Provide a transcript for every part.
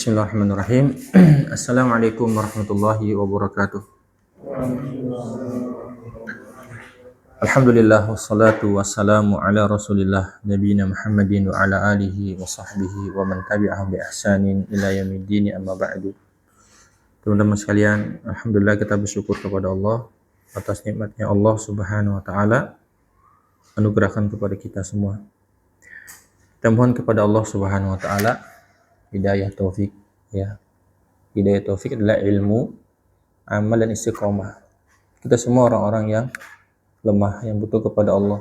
Bismillahirrahmanirrahim. Assalamualaikum warahmatullahi wabarakatuh. Alhamdulillah wassalatu wassalamu ala Rasulillah nabiyina Muhammadin wa ala alihi wa sahbihi wa man tabi'ahum bi ihsanin ila yaumiddin, amma ba'du. Teman-teman sekalian, alhamdulillah kita bersyukur kepada Allah atas nikmatnya Allah Subhanahu wa taala anugerahkan kepada kita semua. Kita mohon kepada Allah Subhanahu wa taala hidayah taufik, ya. Hidayah taufik adalah ilmu, amal dan istiqomah. Kita semua orang-orang yang lemah, yang butuh kepada Allah.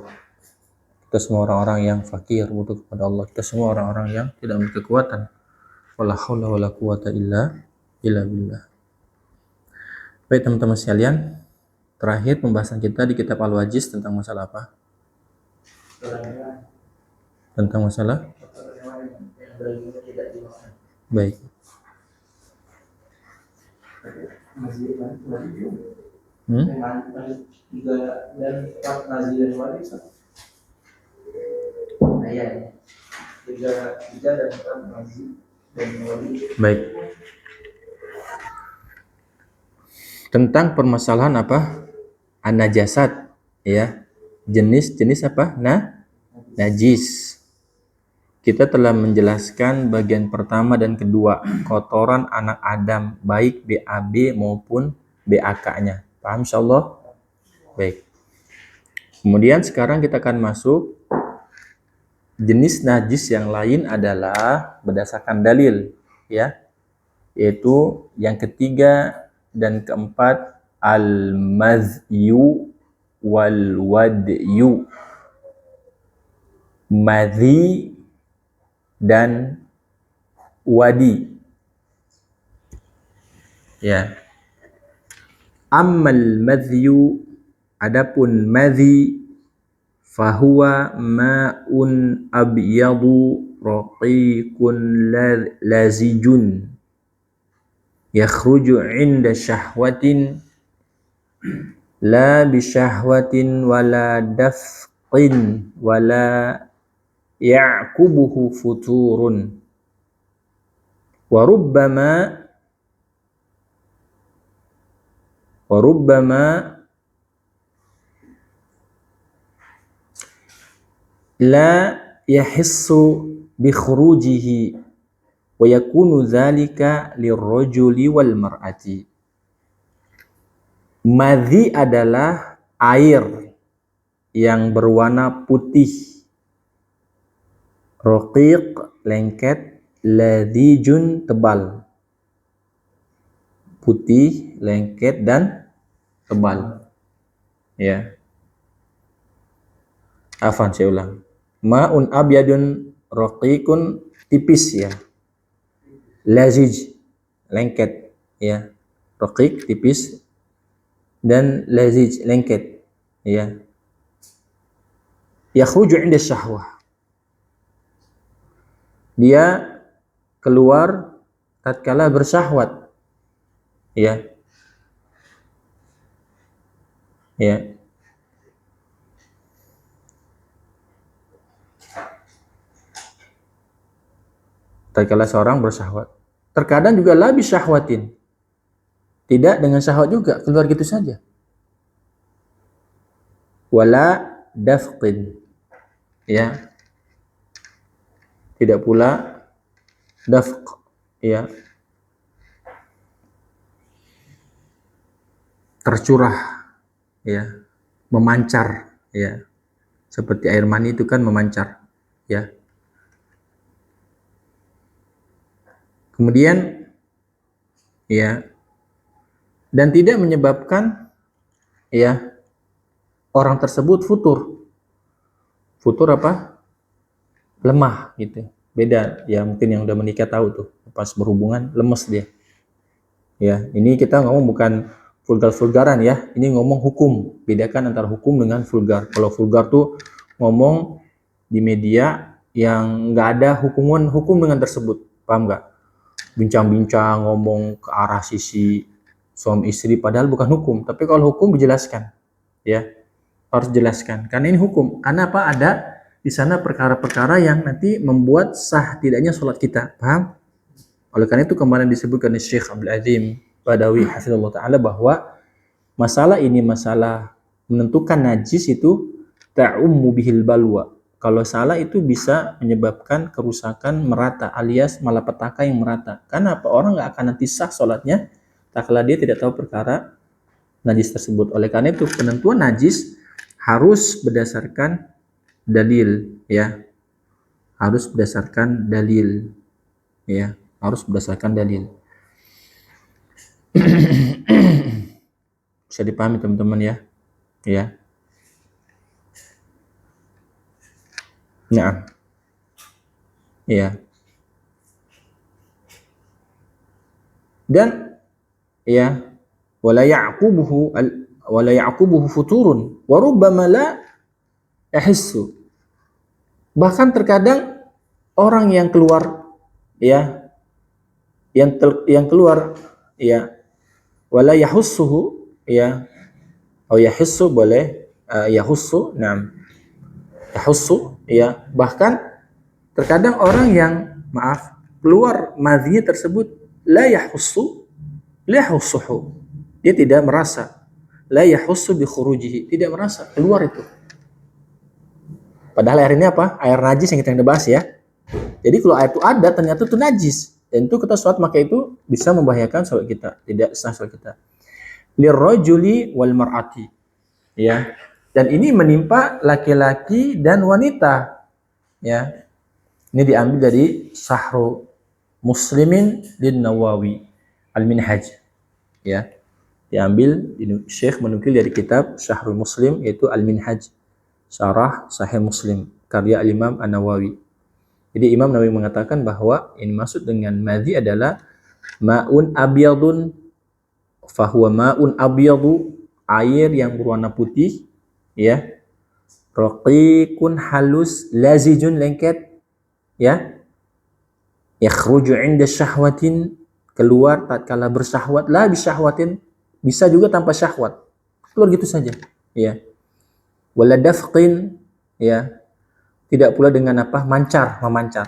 Kita semua orang-orang yang fakir, butuh kepada Allah. Kita semua orang-orang yang tidak memiliki kekuatan. Wala haula wala quwata illa billah. Baik teman-teman sekalian, terakhir pembahasan kita di kitab Al-Wajiz tentang masalah apa? Tentang masalah? Baik. Baik. Tentang permasalahan apa? An-najasat, ya. Jenis-jenis apa? Najis. Kita telah menjelaskan bagian pertama dan kedua, kotoran anak Adam, baik BAB maupun BAK-nya. Paham insyaallah? Baik. Kemudian sekarang kita akan masuk jenis najis yang lain adalah berdasarkan dalil, ya. Yaitu yang ketiga dan keempat, al-madhyu wal wadyu. Madhi dan wadi, ya. Ammal madhyu, adapun madhi, fahuwa ma'un abyadu raqiqun lazijun yakhruju 'inda syahwatin la bi syahwatin wala dafqin wala ya'kubuhu futurun wa rubbama la yahissu bi khurujihi wa yakunu dzalika lirrajuli wal mar'ati. Madhi adalah air yang berwarna putih, raqiq lengket, ladhijun tebal. Putih, lengket dan tebal. Ya. Afan, saya ulang. Ma'un abyadun raqiqun, tipis, ya. Lazij, lengket, ya. Raqiq, tipis, dan lazij, lengket, ya. Yakhruju 'inda syahwah. Dia keluar tatkala bersyahwat, ya. Ya. Tatkala seorang bersyahwat. Terkadang juga labi syahwatin. Tidak dengan syahwat juga, keluar gitu saja. Wala dafqin, ya. Tidak pula dafq, ya. Tercurah, ya. Memancar, ya. Seperti air mani itu kan memancar, ya. Kemudian, ya, dan tidak menyebabkan, ya, orang tersebut futur. Futur apa? Lemah, gitu. Beda, ya, mungkin yang udah menikah tahu tuh, pas berhubungan lemes dia. Ya, ini kita ngomong bukan vulgar-vulgaran, ya. Ini ngomong hukum. Bedakan antara hukum dengan vulgar. Kalau vulgar tuh ngomong di media yang nggak ada hukum dengan tersebut. Paham nggak? Bincang-bincang ngomong ke arah sisi suami istri padahal bukan hukum. Tapi kalau hukum dijelaskan, ya, harus jelaskan karena ini hukum. Karena apa? Ada di sana perkara-perkara yang nanti membuat sah tidaknya sholat kita. Paham? Oleh karena itu kemarin disebutkan oleh Syekh Abdul Azim Badawi hafizallahu taala bahwa masalah ini, masalah menentukan najis itu ta'ummu bihil balwa. Kalau salah itu bisa menyebabkan kerusakan merata alias malapetaka yang merata. Karena apa? Orang nggak akan nanti sah sholatnya tak kala dia tidak tahu perkara najis tersebut. Oleh karena itu penentuan najis harus berdasarkan dalil, ya. Harus berdasarkan dalil, ya. Harus berdasarkan dalil. Bisa dipahami teman-teman ya, ya. Nah, ya. Dan ya, wala ya'qubuhu futurun wa rubbama la yahissu. Bahkan terkadang orang yang keluar, ya, yang keluar, ya, wala yahussuhu, ya, atau yahissu boleh, yahussu, nah, yahussu, ya. Bahkan terkadang orang yang, maaf, keluar madhinya tersebut la yahussu, la yahussuhu, dia tidak merasa, la yahussu bi khurujihi, tidak merasa keluar itu. Padahal air ini apa? Air najis yang kita bahas ya. Jadi kalau air itu ada, ternyata itu najis. Dan itu kita sholat maka itu bisa membahayakan sholat kita, tidak sah sholat kita. Lirrajuli wal mar'ati, ya. Dan ini menimpa laki-laki dan wanita, ya. Ini diambil dari Sahru Muslimin din Nawawi Al-Minhaj, ya. Diambil, Syekh menukil dari kitab Syahrul Muslim, yaitu Al-Minhaj, Syarah Sahih Muslim, karya Imam An-Nawawi. Jadi Imam Nawawi mengatakan bahwa ini maksud dengan madhi adalah ma'un abyadun fahuwa ma'un abyadu, air yang berwarna putih, ya, raqiqun halus, lazijun lengket, ya, yakhruju 'inda syahwatin, keluar tatkala bersyahwat, la bisyahwatin, bisa juga tanpa syahwat, keluar gitu saja, ya. Wala dafqin, ya, tidak pula dengan apa? Memancar.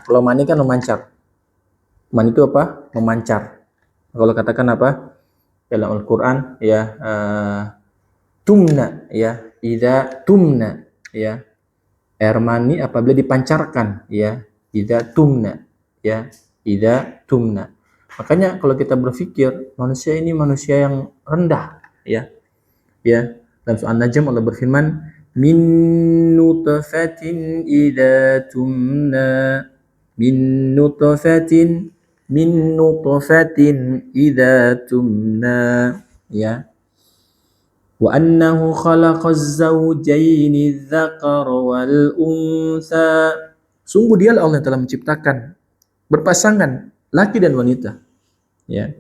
Kalau mani kan memancar. Mani itu apa? Memancar. Kalau katakan apa? Dalam Al-Qur'an, ya, tumna, ya, idza tumna, ya. Air mani apabila dipancarkan, ya, idza tumna, ya, idza tumna. Makanya kalau kita berpikir manusia ini manusia yang rendah, ya. Ya, dalam surah An-Najm Allah berfirman, min nutfatin idza tumna, min nutfatin idza tumna, ya. Wa annahu khalaqaz zawjaini dzakar wal untha. Sungguh dialah Allah yang telah menciptakan berpasangan laki dan wanita, ya.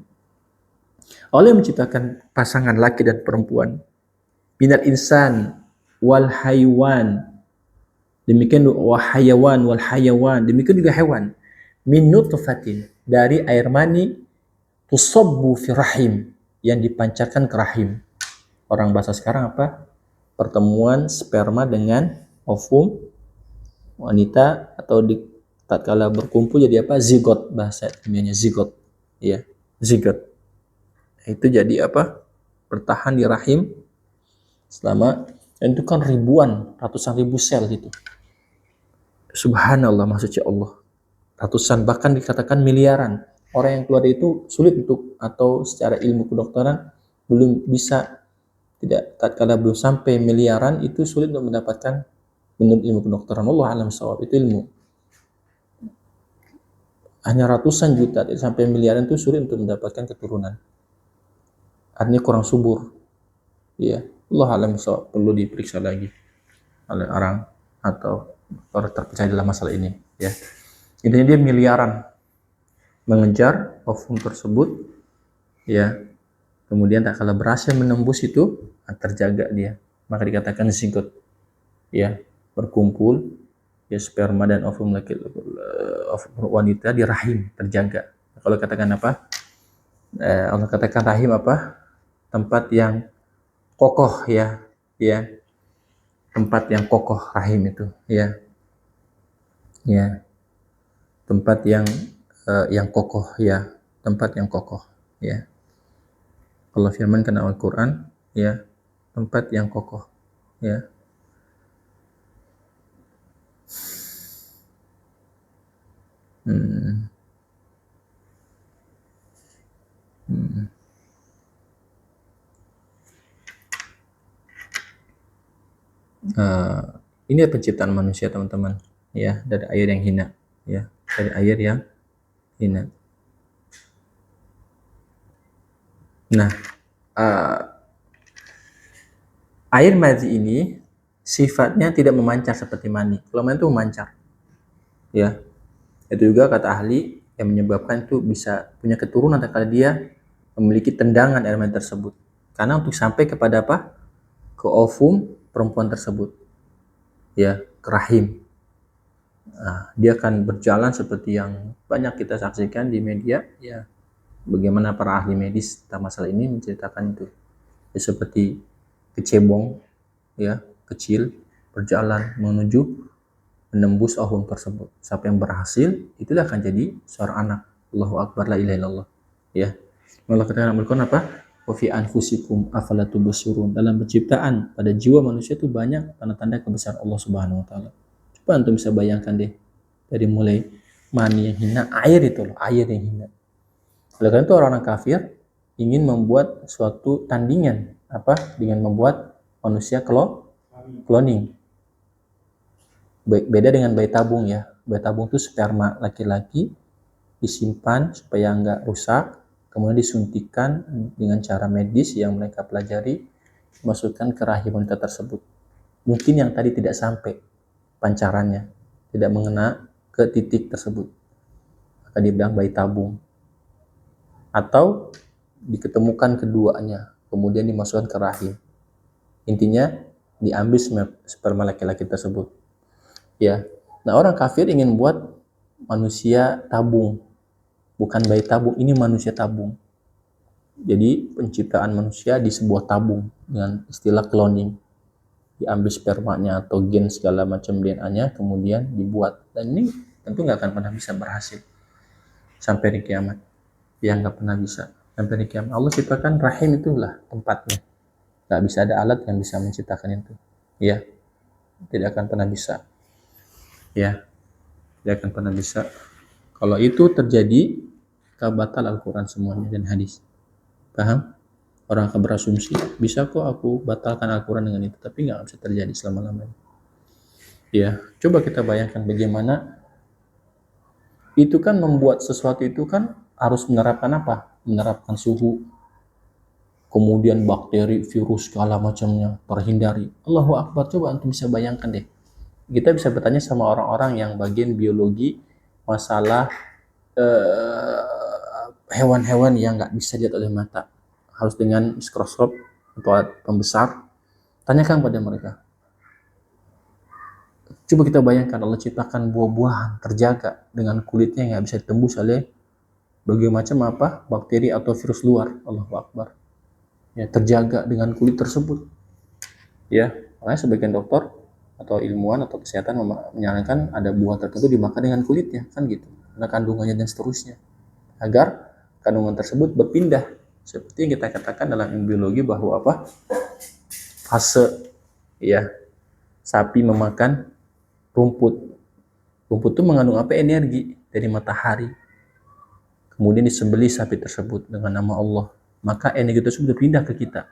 Allah yang menciptakan pasangan laki dan perempuan. Minal insan wal haywan, demikian wahayawan wal hayawan, demikian juga hewan. Min nutfatin, dari air mani, tusabbu fi rahim, yang dipancarkan ke rahim. Orang bahasa sekarang apa? Pertemuan sperma dengan ovum wanita, atau di tatkala berkumpul jadi apa? Zigot, bahasa ilmiahnya zigot, ya, zigot. Itu jadi apa? Bertahan di rahim selama, dan itu kan ribuan, ratusan ribu sel gitu. Subhanallah, maksudnya Allah. Ratusan, bahkan dikatakan miliaran. Orang yang keluar itu sulit untuk, atau secara ilmu kedokteran belum bisa, tidak, tatkala belum sampai miliaran itu sulit untuk mendapatkan, menurut ilmu kedokteran. Allah alam shawab, itu ilmu. Hanya ratusan juta sampai miliaran itu sulit untuk mendapatkan keturunan. Artinya kurang subur. Ya, Allah alam shawab, perlu diperiksa lagi oleh orang atau orang terpercaya dalam masalah ini, ya. Intinya dia miliaran mengejar ovum tersebut, ya. Kemudian tak kala berhasil menembus itu, terjaga dia, maka dikatakan zigot, ya, berkumpul, ya, sperma dan ovum laki, ovum wanita di rahim terjaga. Kalau katakan apa? Allah katakan rahim apa? Tempat yang kokoh, ya, ya, tempat yang kokoh rahim itu, ya, ya, tempat yang yang kokoh ya, tempat yang kokoh ya. Allah firmankan dalam Al-Quran ya, tempat yang kokoh ya. Hmm. Hmm. Ini penciptaan manusia teman-teman ya, dari air yang hina ya, dari air yang hina. Nah, air mani ini sifatnya tidak memancar seperti mani. Kalau mani itu memancar ya. Itu juga kata ahli yang menyebabkan itu bisa punya keturunan kalau dia memiliki tendangan air mani tersebut. Karena untuk sampai kepada apa? Ke ovum perempuan tersebut ya, ke rahim. Nah, dia akan berjalan seperti yang banyak kita saksikan di media ya, bagaimana para ahli medis tentang masalah ini menceritakan itu ya, seperti kecebong ya, kecil berjalan menuju menembus ovum tersebut. Siapa yang berhasil itulah akan jadi seorang anak. Allahu akbar, la ilaha illallah ya. Allah katakan Al-Quran apa? Wa fi anfusikum afala tubsirun. Dalam penciptaan pada jiwa manusia itu banyak tanda-tanda kebesaran Allah Subhanahu wa taala. Coba antum bisa bayangkan deh, dari mulai mani yang hina, air itu loh, air yang hina. Oleh karena itu orang-orang kafir ingin membuat suatu tandingan apa? Dengan membuat manusia cloning. Beda dengan bayi tabung ya. Bayi tabung itu sperma laki-laki disimpan supaya nggak rusak, kemudian disuntikan dengan cara medis yang mereka pelajari, masukkan ke rahim wanita tersebut. Mungkin yang tadi tidak sampai pancarannya, tidak mengena ke titik tersebut, maka dibilang bayi tabung. Atau diketemukan keduanya, kemudian dimasukkan ke rahim. Intinya diambil sperma laki-laki tersebut. Ya, nah orang kafir ingin buat manusia tabung, bukan bayi tabung, ini manusia tabung. Jadi penciptaan manusia di sebuah tabung dengan istilah cloning. Diambil spermanya atau gen segala macam DNA-nya, kemudian dibuat. Dan ini tentu nggak akan pernah bisa berhasil sampai di kiamat. Ya nggak pernah bisa sampai di kiamat. Allah ciptakan rahim itulah tempatnya. Nggak bisa ada alat yang bisa menciptakan itu. Ya, tidak akan pernah bisa. Ya, tidak akan pernah bisa. Kalau itu terjadi, batal Al-Quran semuanya dan hadis. Paham? Orang akan berasumsi, bisa kok aku batalkan Al-Quran dengan itu, tapi nggak bisa terjadi selama-lamanya. Ya, coba kita bayangkan bagaimana itu kan membuat sesuatu itu kan harus menerapkan apa? Menerapkan suhu, kemudian bakteri, virus, segala macamnya terhindari. Allahu Akbar, coba antum bisa bayangkan deh. Kita bisa bertanya sama orang-orang yang bagian biologi masalah hewan-hewan yang nggak bisa dilihat oleh mata, harus dengan mikroskop atau alat pembesar. Tanyakan pada mereka. Coba kita bayangkan Allah ciptakan buah-buahan terjaga dengan kulitnya yang nggak bisa ditembus oleh berbagai macam apa bakteri atau virus luar. Allahu Akbar. Ya, terjaga dengan kulit tersebut. Ya, makanya sebagian dokter atau ilmuwan atau kesehatan menyarankan ada buah tertentu dimakan dengan kulitnya, kan gitu. Karena kandungannya dan seterusnya. Agar kandungan tersebut berpindah. Seperti yang kita katakan dalam biologi bahwa apa? Fase ya, sapi memakan rumput. Rumput itu mengandung apa? Energi dari matahari. Kemudian disembelih sapi tersebut dengan nama Allah. Maka energi tersebut berpindah ke kita.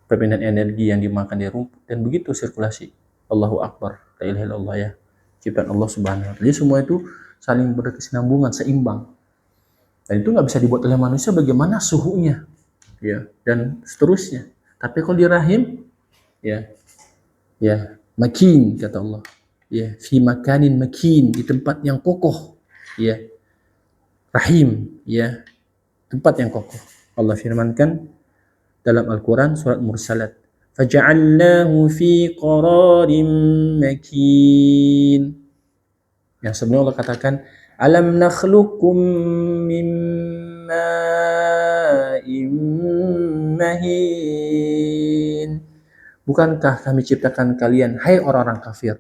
Perpindahan energi yang dimakan dari rumput. Dan begitu sirkulasi. Allahu Akbar. La ilaha illallah ya. Ciptaan Allah Subhanahu wa taala. Jadi semua itu saling berkesinambungan, seimbang. Dan itu nggak bisa dibuat oleh manusia, bagaimana suhunya. Ya, dan seterusnya. Tapi kalau di rahim, ya, makin kata Allah. Ya, fi makanin makin, di tempat yang kokoh. Ya, rahim, ya, tempat yang kokoh. Allah firmankan dalam Al-Quran surat Mursalat, faja'alnahu fi qararin makin. Yang sebelumnya Allah katakan, alam nakhluqukum min ma'in mahin. Bukankah kami ciptakan kalian, hai orang-orang kafir,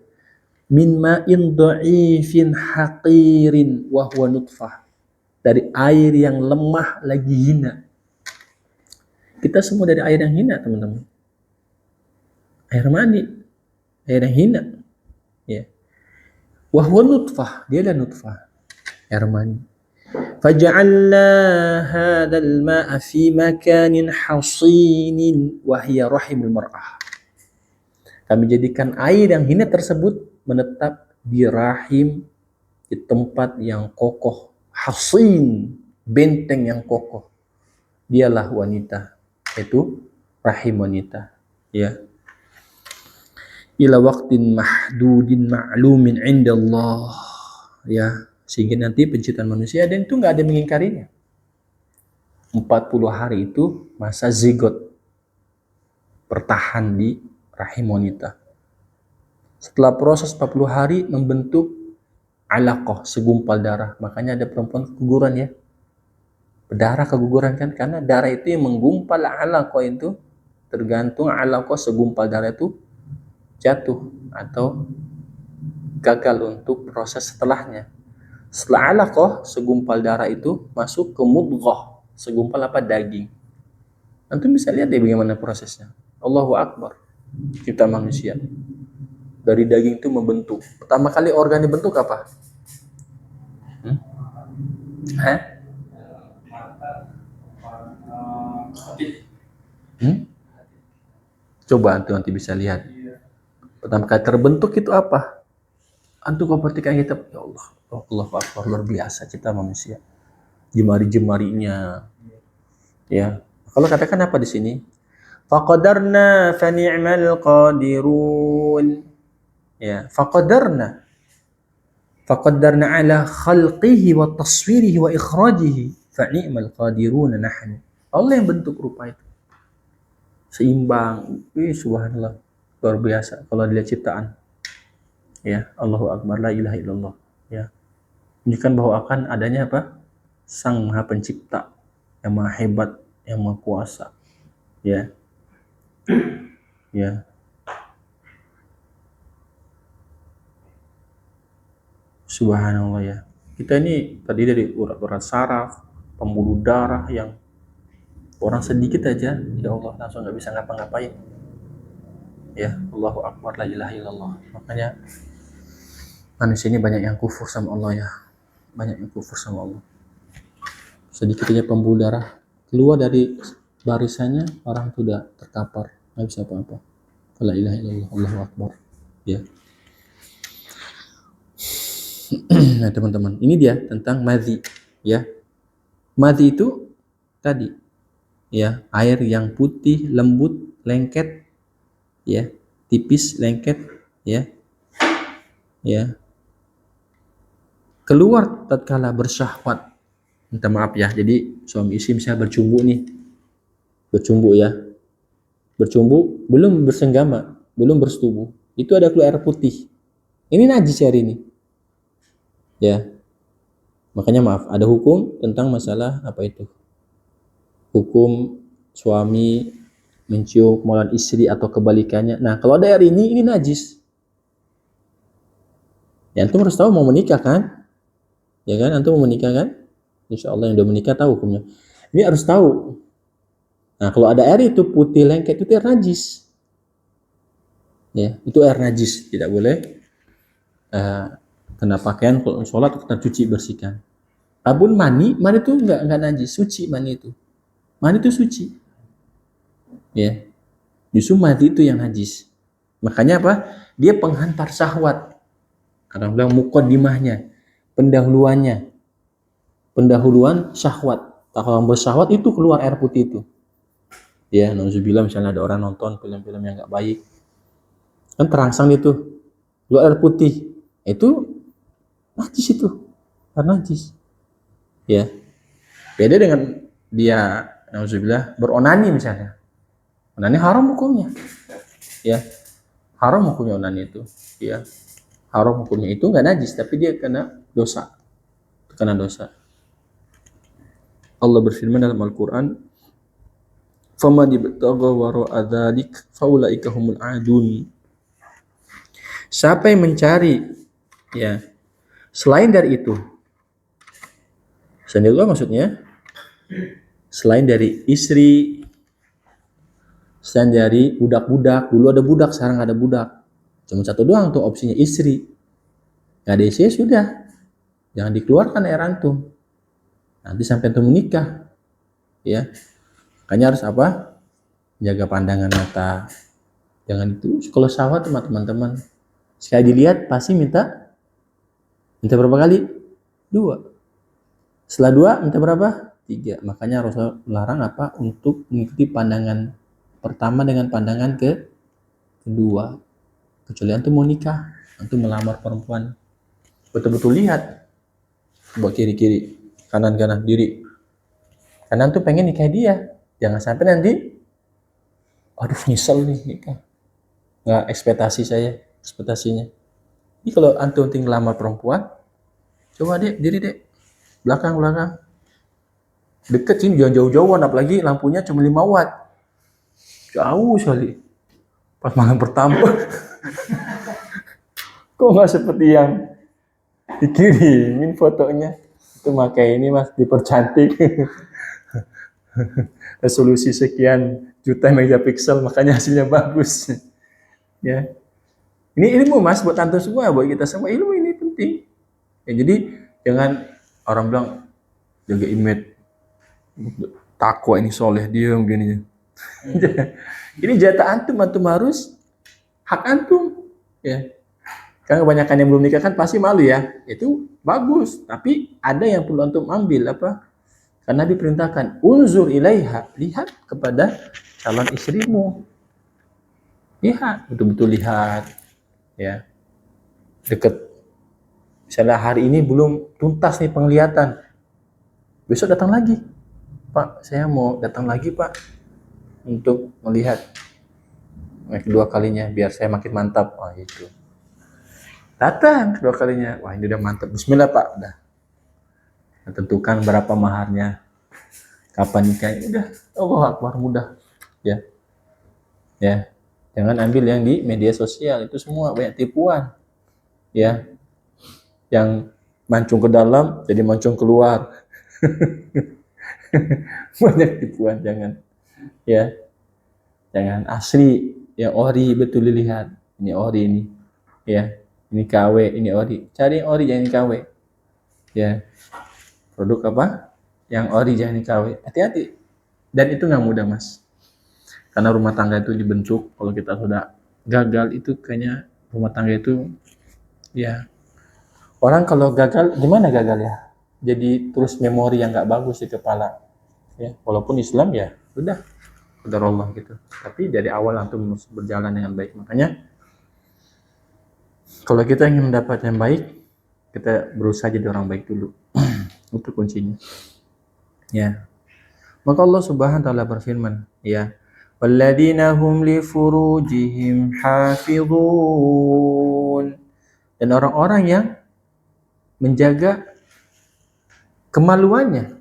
min ma'in dha'ifin haqirin wa huwa nutfah. Dari air yang lemah lagi hina. Kita semua dari air yang hina, teman-teman. Air mani, air yang hina. Ya. Wa huwa nutfah, dia adalah nutfah, air mani. Faja'alna hadzal ma'a fi makanin hasinin wa hiya rahimul mar'ah. Kami jadikan air yang hina tersebut menetap di rahim, di tempat yang kokoh, hasin, benteng yang kokoh. Dialah wanita, itu rahim wanita, ya. Ila waqtin mahdudin ma'lumin indallah, ya, sehingga nanti penciptaan manusia, dan itu nggak ada yang mengingkarinya. 40 hari itu masa zigot, bertahan di rahim wanita. Setelah proses 40 hari membentuk alaqah, segumpal darah. Makanya ada perempuan keguguran, ya, berdarah keguguran kan, karena darah itu yang menggumpal. Alaqah itu tergantung alaqah, segumpal darah itu jatuh atau gagal untuk proses setelahnya. Setelah alaqah, segumpal darah itu masuk ke mudghah, segumpal daging. Antum bisa lihat deh bagaimana prosesnya. Allahu Akbar. Cipta manusia dari daging itu membentuk. Pertama kali organ dibentuk apa? Coba antum nanti bisa lihat. Pertama kali terbentuk itu apa? Antum kau perhatikan kitab, ya Allah, Allahu Akbar, luar biasa cipta manusia. Jemari-jemarinya, ya. Kalau katakan apa di sini? Faqadarna fa ni'mal qadirun. Ya, faqadarna ala khalqihi wa taswirihi wa ikhrajihi fa ni'mal qadirun nahnu. Allah yang bentuk rupa itu. Seimbang. Subhanallah. Luar biasa kalau dilihat ciptaan. Ya, Allahu Akbar, la ilaha illallah. Ya. Menunjukkan bahwa akan adanya apa? Sang Maha Pencipta yang Maha Hebat, yang Maha Kuasa. Ya. Ya. Subhanallah, ya. Kita ini tadi dari urat-urat saraf, pembuluh darah yang orang sedikit aja, ya Allah, langsung nggak bisa ngapa-ngapain. Ya, Allahu Akbar, la ilaha illallah. Makanya manusia ini banyak yang kufur sama Allah, ya. Banyak yang kufur sama Allah. Sedikit aja pembuluh darah keluar dari barisannya, orang itu udah terkapar, nggak bisa apa-apa. La ilaha illallah, Allahu Akbar. Ya. Nah, teman-teman, ini dia tentang madhi, ya. Madhi itu tadi, ya, air yang putih, lembut, lengket, ya, tipis, lengket, ya. Ya. Keluar tatkala bersyahwat. Minta maaf ya. Jadi suami istri misalnya bercumbu nih. Bercumbu, ya. Bercumbu, belum bersenggama, belum bersetubuh. Itu ada keluar air putih. Ini najis hari ini. Ya. Makanya maaf, ada hukum tentang masalah apa itu? Hukum suami mencium kemaluan istri atau kebalikannya. Nah, kalau ada air ini najis. Ya, antum harus tahu mau menikah kan? Ya kan, antum mau menikah kan? Insya Allah yang udah menikah tahu hukumnya. Ini harus tahu. Nah, kalau ada air itu putih lengket, itu air najis. Ya, itu air najis, tidak boleh kena pakaian, kalau sholat kita cuci bersihkan. Adapun mani itu enggak najis, suci mani itu. Mani itu suci. Ya. Justru mani itu yang najis. Makanya apa? Dia penghantar syahwat. Kadang bilang muqaddimahnya, pendahuluan syahwat. Kalau bersyahwat itu keluar air putih itu. Ya, nauzubillah, misalnya ada orang nonton film-film yang enggak baik. Kan terangsang itu keluar air putih. Itu najis itu. Air najis. Ya. Beda dengan dia nauzubillah beronani misalnya. Onani haram hukumnya. Ya. Haram hukumnya onani itu. Ya. Haram hukumnya itu enggak najis, tapi dia kena dosa. Kena dosa. Allah berfirman dalam Al-Qur'an, "Faman ibtagha wara'a dzalik faulaika humul 'adun." Siapa yang mencari ya selain dari itu, selain itu maksudnya selain dari istri, selain dari budak-budak, dulu ada budak, sekarang ada budak, cuma satu doang tuh opsinya istri, nggak ada istri sudah, jangan dikeluarkan air antum, nanti sampai antum menikah, ya, makanya harus apa? Jaga pandangan mata, jangan itu kalau sawah teman-teman, sekali dilihat pasti minta berapa kali? 2. Setelah 2 minta berapa? 3. Makanya Rasul melarang apa? Untuk mengikuti pandangan pertama dengan pandangan kedua. Kecuali antum mau nikah, antum melamar perempuan, betul-betul lihat buat kiri-kiri, kanan-kanan, diri. Karena antum pengen nikah dia, jangan sampai nanti, aduh nyesel nih nikah, nggak ekspektasinya. Ini kalau antum tinggal lamar perempuan, coba deh diri deh, belakang, deket sini, jangan jauh-jauhan, apalagi lampunya cuma 5 watt, jauh sekali. Pas malam pertama, kok nggak seperti yang dikirimin fotonya, itu pakai ini mas, dipercantik. Resolusi sekian juta megapiksel, makanya hasilnya bagus. Ya, ini ilmu mas buat antum semua, buat kita semua, ilmu ini penting. Ya, jadi jangan orang bilang jaga image, takwa ini soleh dia begini. Ini jatah antum harus hak antum. Ya, kan kebanyakan yang belum nikah kan pasti malu ya, itu bagus, tapi ada yang perlu antum ambil apa? Karena diperintahkan unzur ilaiha, lihat kepada calon istrimu, lihat, betul-betul lihat, ya, deket. Misalnya hari ini belum tuntas nih penglihatan, besok datang lagi, Pak, saya mau datang lagi Pak untuk melihat kedua kalinya biar saya makin mantap. Wah itu, datang kedua kalinya, wah ini udah mantap, Bismillah Pak, udah tentukan berapa maharnya, kapan nikahnya, udah, Allah Akbar, mudah, ya, jangan ambil yang di media sosial, itu semua banyak tipuan, ya, yang mancung ke dalam jadi mancung keluar. Banyak tipuan, jangan, ya, jangan asli, yang ori betul dilihat, ini ori ini, ya, ini KW, ini ori, cari ori jangan KW, ya, produk apa yang ori jangan KW, hati-hati. Dan itu nggak mudah mas, karena rumah tangga itu dibentuk, kalau kita sudah gagal itu kayaknya rumah tangga itu, ya, orang kalau gagal gimana gagal ya, jadi terus memori yang nggak bagus di kepala, ya, walaupun Islam ya udah Allah gitu, tapi dari awal antum berjalan dengan baik. Makanya kalau kita ingin mendapat yang baik, kita berusaha jadi orang baik dulu. Itu kuncinya, ya. Maka Allah Subhanahu wa taala berfirman, ya, walladzina hum li furujihim hafizun, dan orang-orang yang menjaga kemaluannya.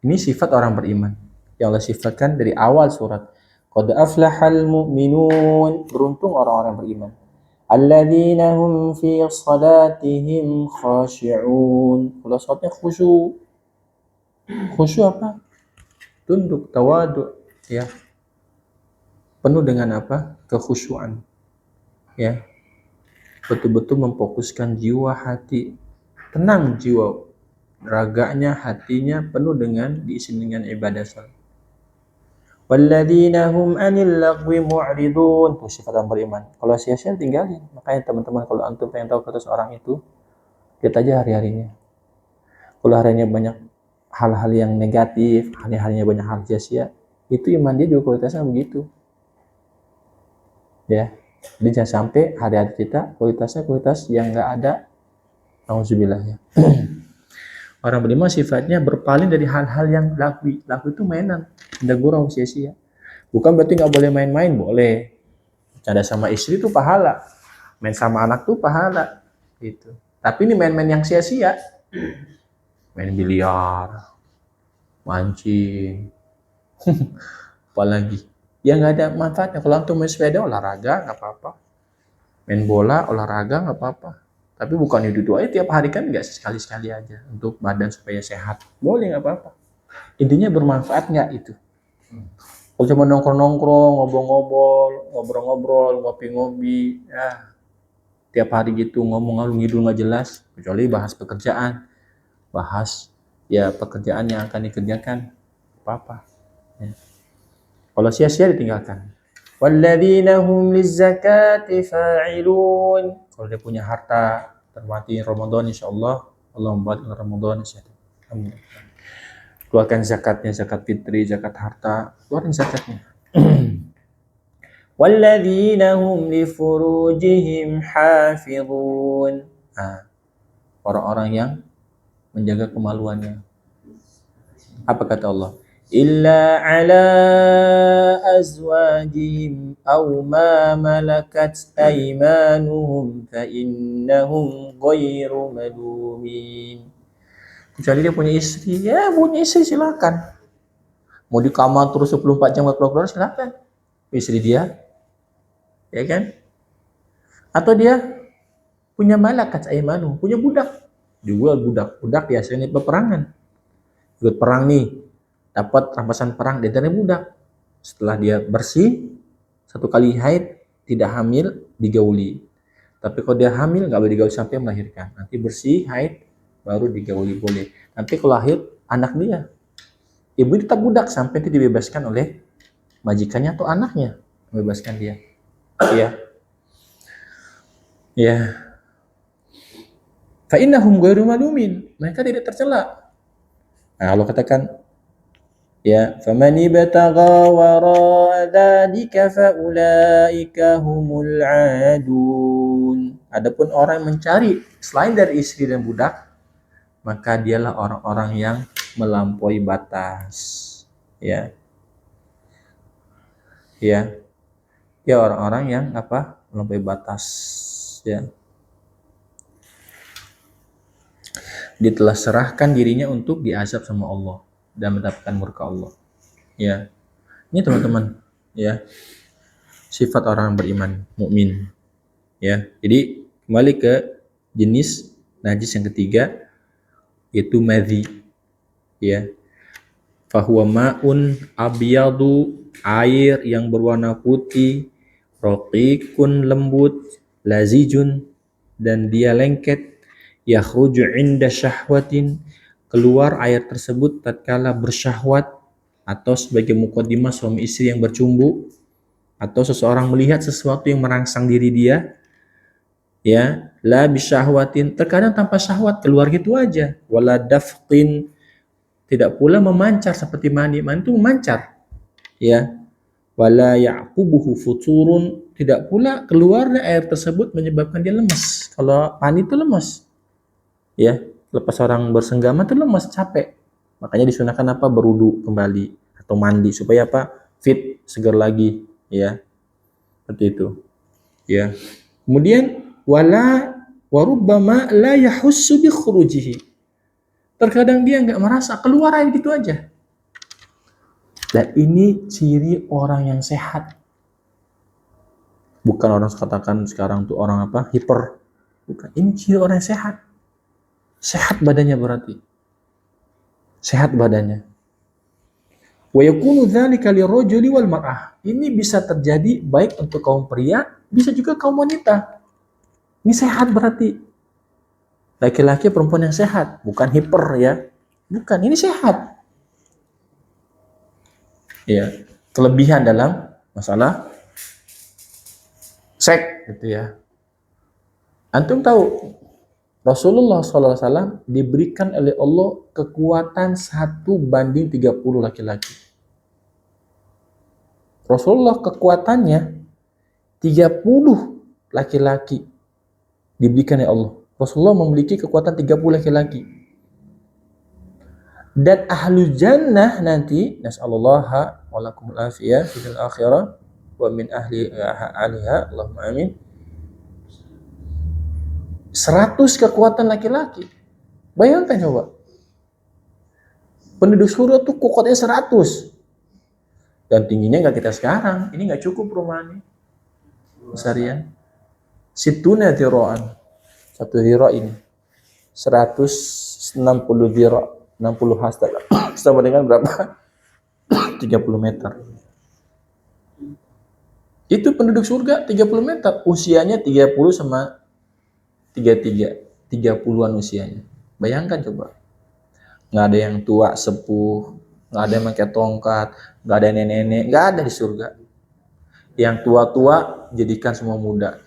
Ini sifat orang beriman yang Allah sifatkan dari awal surat. Qad aflahal mu'minun, beruntung orang-orang beriman. Alladzina hum fi salatihim khashi'un. Kalau salatnya khusyuk. Khusyuk apa? Tunduk, tawadu, ya. Penuh dengan apa? Kekhusyuan. Ya. Betul-betul memfokuskan jiwa, hati, tenang jiwa, raganya, hatinya penuh dengan diisi dengan ibadah salat. Walladzina hum 'anil lagwi mu'ridun, itu sifat orang beriman. Kalau sia-sia tinggalin. Makanya teman-teman kalau antum pengen tahu kata seorang itu, lihat aja hari-harinya. Kalau harinya banyak hal-hal yang negatif, hari-harinya banyak hal sia-sia, itu iman dia juga kualitasnya begitu. Ya. Jadi jangan sampai hari-hari kita kualitasnya kualitas yang enggak ada. Nauzubillah ya. Orang beriman sifatnya berpaling dari hal-hal yang lagwi. Lagwi itu mainan, tidak gurau, sia-sia. Bukan berarti nggak boleh main-main, boleh. Bercanda sama istri itu pahala, main sama anak tuh pahala, gitu. Tapi ini main-main yang sia-sia, main biliar, mancing, apalagi, ya nggak ada manfaatnya. Kalau antum main sepeda olahraga nggak apa-apa, Main bola, olahraga nggak apa-apa. Tapi bukan itu aja tiap hari kan, nggak sekali-sekali aja untuk badan supaya sehat. Boleh nggak apa-apa. Intinya bermanfaat nggak itu. Kalau cuma nongkrong-nongkrong, ngobrol-ngobrol, ngopi-ngopi, ya tiap hari gitu ngomong ngalung ngidul nggak jelas, kecuali bahas pekerjaan, bahas ya pekerjaan yang akan dikerjakan, apa-apa. Ya. Kalau sia-sia ditinggalkan. Walladzina hum lizzakati fa'ilun. Kalau dia punya harta termati Ramadan, insyaallah Allah membuat Ramadan sehat. Amin. Keluarkan zakatnya, zakat fitri, zakat harta, keluarin zakatnya. Walladzina hum li furujihim hafizun. Nah, orang-orang yang menjaga kemaluannya. Apa kata Allah? Illa ala azwajihim aw ma malakat aymanuhum fa innahum ghairu malumin. Kecuali dia punya istri, ya punya istri silakan. Mau di kamar terus 24 jam keluar-keluar silakan. Istri dia, ya kan? Atau dia punya malakat aymanu, punya budak. Juga budak biasanya peperangan. Ikut perang nih, dapat rampasan perang dari budak. Setelah dia bersih, satu kali haid, tidak hamil, digauli. Tapi kalau dia hamil, nggak boleh digauli sampai melahirkan. Nanti bersih, haid, baru digauli boleh. Nanti kalau lahir, anak dia. Ibu tetap budak sampai itu dibebaskan oleh majikannya atau anaknya. Membebaskan dia. Ya. Ya. Fa innahum ghairu malumin. Mereka tidak tercela. Nah, Allah katakan, ya, faman ibtagha wara dzalika faulaika humul adun. Adapun orang yang mencari selain dari istri dan budak, maka dialah orang-orang yang melampaui batas. Ya. Ya. Ya, orang-orang yang apa? Melampaui batas, ya. Dia telah serahkan dirinya untuk diazab sama Allah dan mendapatkan murka Allah. Ya, ini teman-teman, ya, sifat orang beriman, mukmin. Ya, jadi kembali ke jenis najis yang ketiga, yaitu madhi. Ya, fahuwa ma'un abyadu, air yang berwarna putih, raqiqun lembut, lazijun dan dia lengket, yakhruju inda syahwatin, keluar air tersebut tatkala bersyahwat atau sebagai muqaddimah suami istri yang bercumbu atau seseorang melihat sesuatu yang merangsang diri dia, ya, la bisyahwatin, terkadang tanpa syahwat keluar gitu aja, wala dafqin, tidak pula memancar seperti mani itu memancar, ya, wala ya'qubuhu futurun, tidak pula keluarnya air tersebut menyebabkan dia lemas. Kalau mani itu lemas, ya, lepas orang bersenggama itu lemas, capek, makanya disunahkan apa, berwudu kembali atau mandi supaya apa, fit, segar lagi, ya, seperti itu, ya. Kemudian wala warubbama la yahussu bi khurujihi, terkadang dia nggak merasa keluar air gitu aja, dan ini ciri orang yang sehat, bukan orang katakan sekarang tuh orang apa, hiper, bukan, ini ciri orang yang sehat. Sehat badannya berarti. Sehat badannya. Wa yakunu dzalika lirajuli wal mar'ah. Ini bisa terjadi baik untuk kaum pria, bisa juga kaum wanita. Ini sehat berarti. Laki-laki perempuan yang sehat, bukan hiper, ya. Bukan, ini sehat. Ya, kelebihan dalam masalah seks gitu ya. Antum tahu Rasulullah SAW diberikan oleh Allah kekuatan 1:30 laki-laki. Rasulullah kekuatannya 30 laki-laki diberikan oleh Allah. Rasulullah memiliki kekuatan 30 laki-laki. Dan ahlu jannah nanti, nas'allallaha wa lakumul afiyah fil akhirah wa min ahli aliha, Allahumma amin. 100 kekuatan laki-laki. Bayangkan coba. Penduduk surga tuh kekuatannya 100. Dan tingginya nggak kita sekarang. Ini nggak cukup perumahannya. Besarian. situna dhira'an. Satu dhira' ini 160 dhira', 60 hasta. Sama dengan berapa? 30 meter. Itu penduduk surga 30 meter. Usianya 30 sama 33. 30-an usianya. Bayangkan coba. Nggak ada yang tua, sepuh. Nggak ada yang pakai tongkat. Nggak ada nenek-nenek. Nggak ada di surga. Yang tua-tua jadikan semua muda.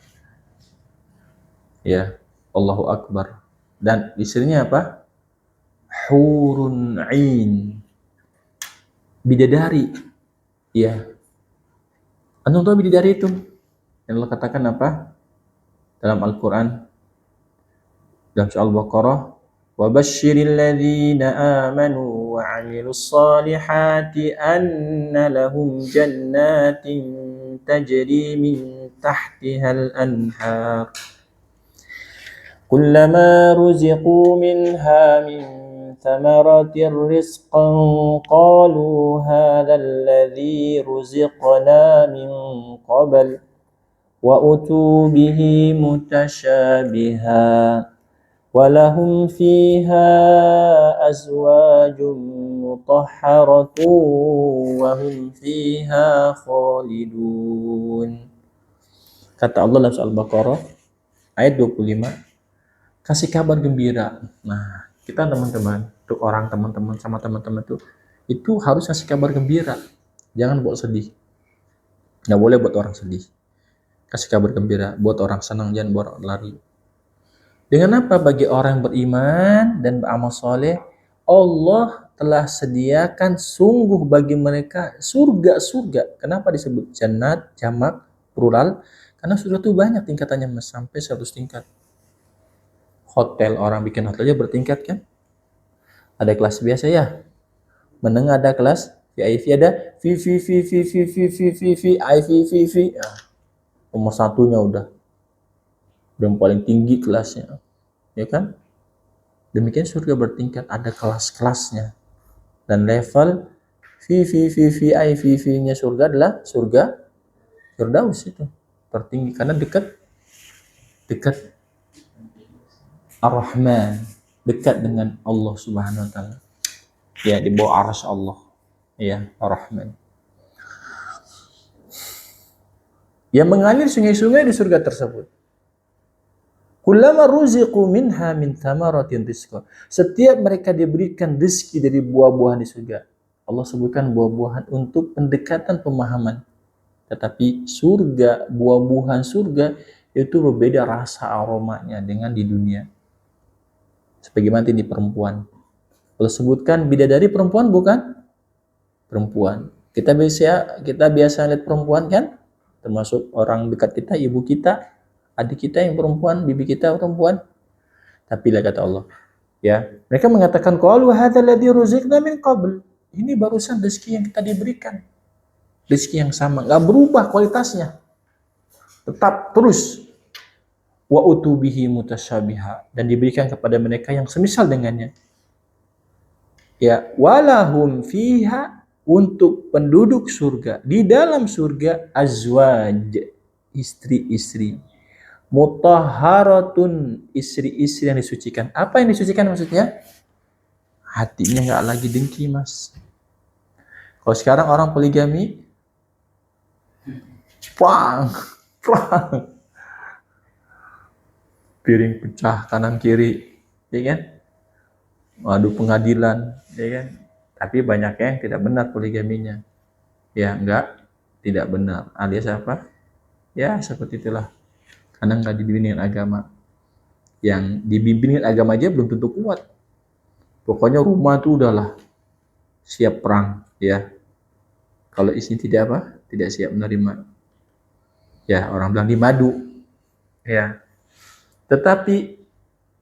Ya, Allahu Akbar. Dan istrinya apa? Hurun ain. Bidadari. Ya. Antum tahu bidadari itu? Yang Allah katakan apa? Dalam Al-Quran. Dalam surah Al-Baqarah. وَبَشِّرِ الَّذِينَ آمَنُوا وَعَمِلُوا الصَّالِحَاتِ أَنَّ لَهُمْ جَنَّاتٍ تَجْرِي مِنْ تَحْتِهَا الْأَنْهَارُ كُلَّمَا رُزِقُوا مِنْهَا مِنْ ثَمَرَةٍ رِزْقًا قَالُوا هَذَا الَّذِي رُزِقْنَا مِنْ قَبْلُ وَأُتُوا بِهِ مُتَشَابِهًا وَلَهُمْ فِيهَا أَزْوَاجٌ مُطَهَّرَةٌ وَهُمْ فِيهَا خَالِدُونَ. Kata Allah dalam surah Al-Baqarah ayat 25, kasih kabar gembira. Nah, kita teman-teman, untuk orang teman-teman sama teman-teman itu harus kasih kabar gembira. Jangan buat sedih. Nggak boleh buat orang sedih. Kasih kabar gembira, buat orang senang, jangan buat orang lari. Dengan apa? Bagi orang yang beriman dan beramal soleh, Allah telah sediakan sungguh bagi mereka surga-surga. Kenapa disebut jannat, jamak, plural? Karena surga itu banyak tingkatannya, sampai 100 tingkat. Hotel, orang bikin hotelnya bertingkat kan? Ada kelas biasa ya, menengah ada kelas VIP, ada VVVVVVVVIVVV. Nomor satunya udah yang paling tinggi kelasnya, ya kan? Demikian surga bertingkat, ada kelas-kelasnya dan level VVVVIVV-nya surga adalah surga Firdaus itu tertinggi karena dekat Ar-Rahman, dekat dengan Allah Subhanahu wa taala. Ya, di bawah arsy Allah. Ya, Ar-Rahman. Yang mengalir sungai-sungai di surga tersebut. Kullama ruziqu minha min thamaratin rizqa. Setiap mereka diberikan rezeki dari buah-buahan di surga. Allah sebutkan buah-buahan untuk pendekatan pemahaman. Tetapi surga, buah-buahan surga itu berbeda rasa aromanya dengan di dunia. Sebagaimana di perempuan. Allah sebutkan bidadari perempuan bukan? Perempuan. Kita biasa lihat perempuan kan? Termasuk orang dekat kita, ibu kita, adik kita yang perempuan, bibi kita perempuan. Tapi lah kata Allah, ya, mereka mengatakan qalu hadzal ladzi ruziqna min qabl. Ini barusan rezeki yang kita diberikan. Rezeki yang sama, enggak berubah kualitasnya. Tetap terus. Wa utubihi mutasyabiha, dan diberikan kepada mereka yang semisal dengannya. Ya, walahum fiha, untuk penduduk surga, di dalam surga azwaj, istri-istri. Mutahharatun, istri-istri yang disucikan. Apa yang disucikan maksudnya? Hatinya nggak lagi dengki, mas. Kalau sekarang orang poligami, pang, piring pecah kanan kiri, ya kan? Adu pengadilan, ya kan? Tapi banyak yang tidak benar poligaminya. Ya, tidak benar. Alias apa? Ya, seperti itulah. Karena nggak dibimbing agama. Yang dibimbing agama aja belum tentu kuat. Pokoknya rumah tuh udahlah siap perang, ya. Kalau istri tidak siap menerima. Ya, orang bilang di madu. Ya. Tetapi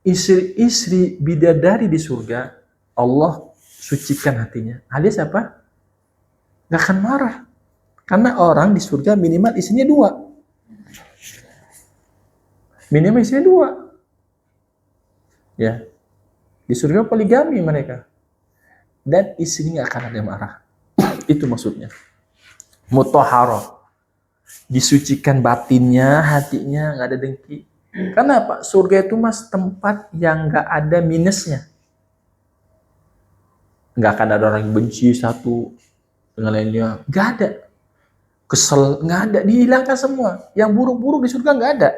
istri-istri bidadari di surga, Allah sucikan hatinya. Alias apa? Nggak akan marah. Karena orang di surga minimal isinya 2. Minimal isinya 2. Ya. Di surga poligami mereka. Dan istrinya nggak akan ada yang marah. Itu maksudnya. Mutahharah. disucikan batinnya, hatinya, nggak ada dengki. Karena apa? Surga itu mas tempat yang nggak ada minusnya. Nggak akan ada orang yang benci satu dengan lainnya, nggak ada. Kesel, nggak ada, dihilangkan semua. Yang buruk-buruk di surga nggak ada.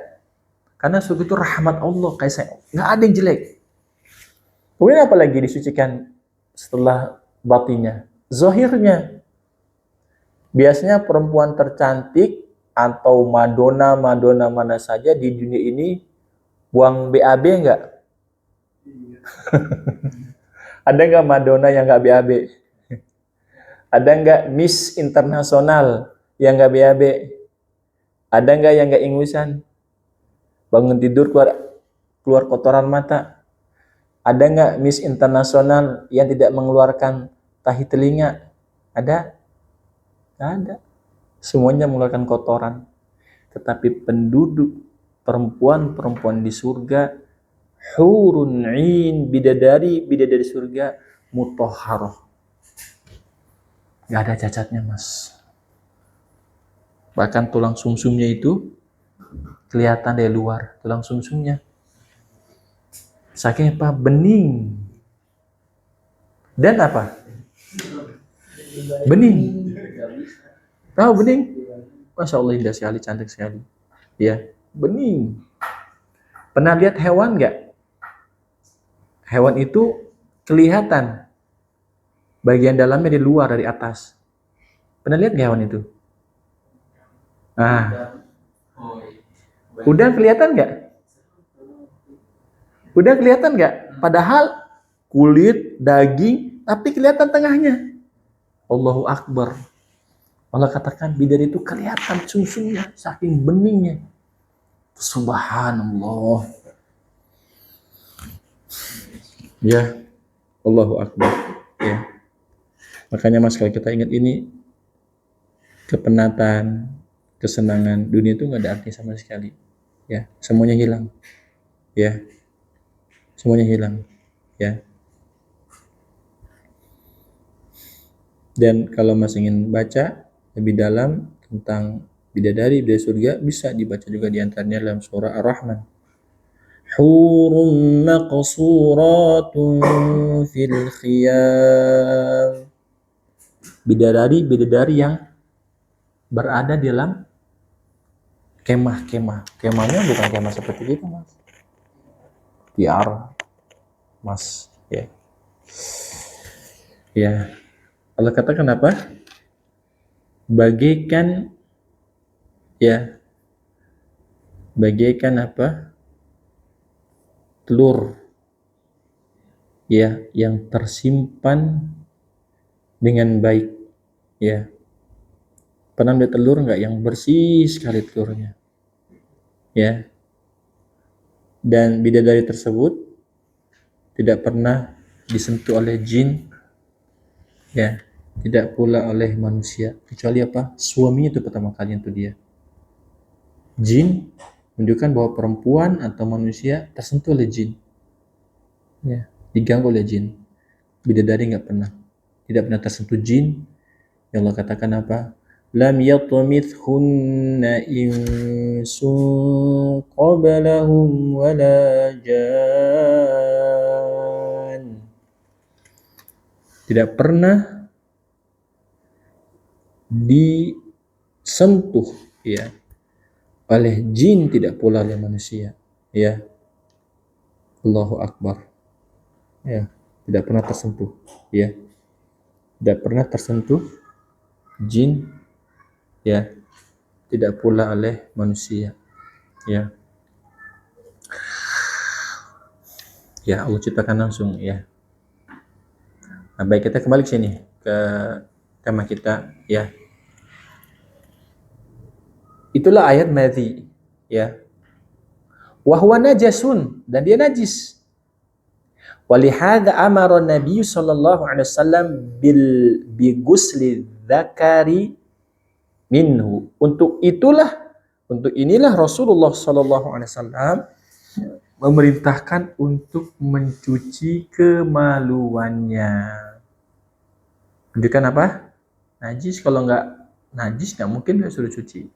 Karena surga itu rahmat Allah, kayak saya, nggak ada yang jelek. Kemudian apa lagi disucikan setelah batinnya? Zahirnya. Biasanya perempuan tercantik atau Madonna mana saja di dunia ini buang BAB enggak? Ada enggak Madonna yang enggak BAB? Ada enggak Miss Internasional yang enggak BAB? Ada enggak yang enggak ingusan? Bangun tidur keluar kotoran mata? Ada enggak Miss Internasional yang tidak mengeluarkan tahi telinga? Ada? Enggak ada. Semuanya mengeluarkan kotoran. Tetapi penduduk perempuan di surga, hurun 'ain, bidadari surga, mutahharah. Gak ada cacatnya mas. Bahkan tulang sumsumnya itu kelihatan dari luar, tulang sumsumnya. Saking apa? Bening. Dan apa? Bening. Tahu bening? Masya Allah, indah sekali, cantik sekali. Ya, bening. Pernah lihat hewan nggak? Hewan itu kelihatan bagian dalamnya di luar dari atas. Pernah lihat nggak hewan itu? Nah, udah kelihatan nggak? Udah kelihatan nggak? Padahal kulit, daging, tapi kelihatan tengahnya. Allahu Akbar. Allah katakan bidadari itu kelihatan sumsumnya, saking beningnya. Subhanallah. Ya, Allahu Akbar. Ya. Makanya mas, kalau kita ingat ini, kepenatan, kesenangan dunia itu nggak ada artinya sama sekali. Ya, semuanya hilang. Ya, semuanya hilang. Ya. Dan kalau mas ingin baca lebih dalam tentang bidadari surga, bisa dibaca juga di antaranya dalam surah Ar-Rahman. Hurun maqsuratun fil khiyam. Bidadari yang berada di dalam kemah-kemah. Kemahnya bukan kemah seperti itu mas. Tiar, mas. Ya. Ya. Allah katakan apa? Bagaikan apa? Telur ya, yang tersimpan dengan baik. Ya. Pernah lihat telur enggak yang bersih sekali telurnya? Ya. Dan bidadari tersebut tidak pernah disentuh oleh jin. Ya. Tidak pula oleh manusia, kecuali apa? Suaminya itu pertama kali itu dia. Jin menunjukkan bahwa perempuan atau manusia tersentuh oleh jin. Ya, diganggu oleh jin. Bidadari tidak pernah tersentuh jin. Ya Allah katakan apa? Lam yatmithunna insun qablahum wala jan. Tidak pernah disentuh ya oleh jin, tidak pula oleh manusia. Ya. Allahu Akbar. Ya, tidak pernah tersentuh. Ya. Tidak pernah tersentuh jin, ya, tidak pula oleh manusia. Ya. Ya, Allah ciptakan langsung ya. Nah, baik, kita kembali ke sini ke tema kita ya. Itulah ayat madhi ya. Wa huwa najasun, dan dia najis. Walihada amara Nabi sallallahu alaihi wasallam bi ghusli dzakari minhu. Untuk inilah Rasulullah sallallahu alaihi wasallam memerintahkan untuk mencuci kemaluannya. Menunjukkan apa? Najis, kalau nggak najis nggak mungkin dia suruh cuci.